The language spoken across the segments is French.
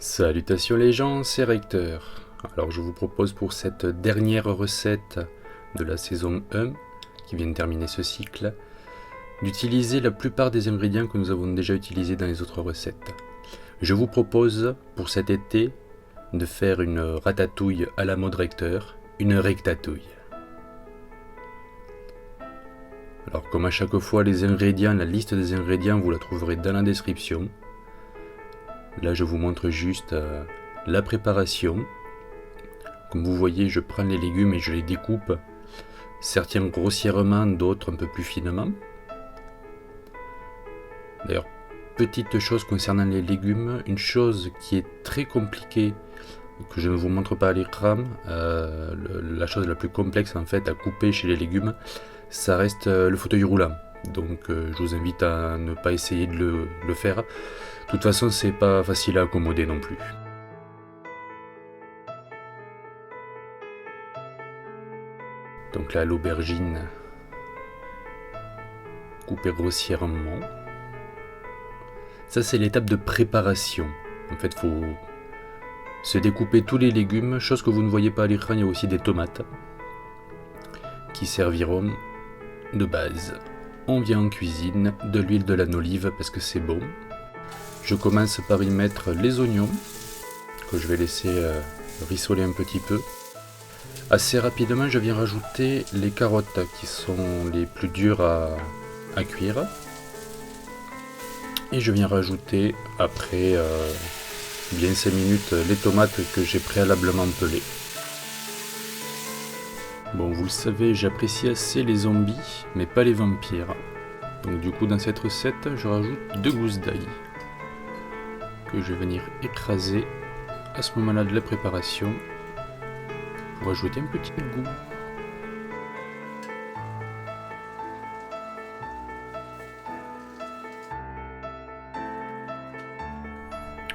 Salutations les gens, c'est Recteur. Alors je vous propose pour cette dernière recette de la saison 1, qui vient de terminer ce cycle, d'utiliser la plupart des ingrédients que nous avons déjà utilisés dans les autres recettes. Je vous propose pour cet été de faire une ratatouille à la mode Recteur, une rectatouille. Alors comme à chaque fois les ingrédients, la liste des ingrédients vous la trouverez dans la description. Là je vous montre juste la préparation. Comme vous voyez, je prends les légumes et je les découpe, certains grossièrement, d'autres un peu plus finement. D'ailleurs, petite chose concernant les légumes, une chose qui est très compliquée, que je ne vous montre pas à l'écran, la chose la plus complexe en fait à couper chez les légumes, ça reste le fauteuil roulant. Donc je vous invite à ne pas essayer de le faire. De toute façon, c'est pas facile à accommoder non plus. Donc là, l'aubergine coupée grossièrement. Ça, c'est l'étape de préparation. En fait, il faut se découper tous les légumes. Chose que vous ne voyez pas à l'écran, il y a aussi des tomates qui serviront de base. On vient en cuisine, de l'huile de l'olive parce que c'est bon. Je commence par y mettre les oignons que je vais laisser rissoler un petit peu. Assez rapidement, je viens rajouter les carottes qui sont les plus dures à cuire. Et je viens rajouter, après bien 5 minutes, les tomates que j'ai préalablement pelées. Bon, vous le savez, j'apprécie assez les zombies, mais pas les vampires. Donc du coup, dans cette recette, je rajoute 2 gousses d'ail que je vais venir écraser à ce moment-là de la préparation pour ajouter un petit goût.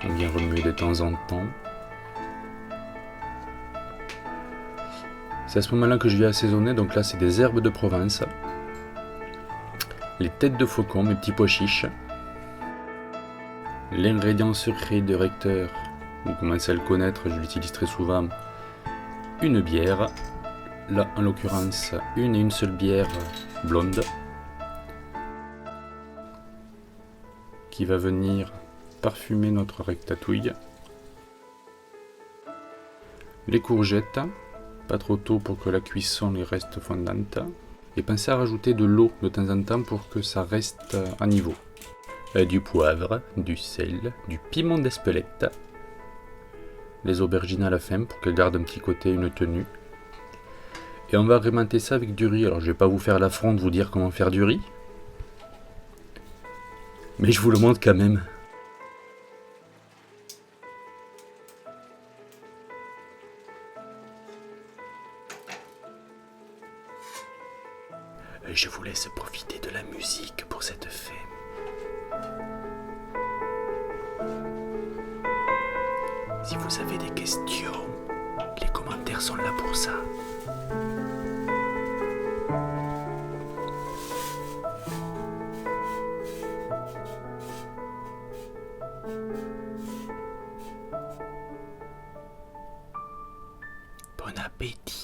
On vient remuer de temps en temps. C'est à ce moment-là que je viens assaisonner, donc là c'est des herbes de Provence, les têtes de faucon, mes petits pois chiches, l'ingrédient secret de Recteur, vous commencez à le connaître, je l'utilise très souvent, une bière, là en l'occurrence une seule bière blonde, qui va venir parfumer notre rectatouille, les courgettes, pas trop tôt pour que la cuisson les reste fondante, et pensez à rajouter de l'eau de temps en temps pour que ça reste à niveau. Du poivre, du sel, du piment d'Espelette, les aubergines à la fin pour qu'elles gardent un petit côté, une tenue. Et on va agrémenter ça avec du riz. Alors je vais pas vous faire l'affront de vous dire comment faire du riz, mais je vous le montre quand même. Je vous laisse profiter de la musique pour cette fin. Si vous avez des questions, les commentaires sont là pour ça. Bon appétit.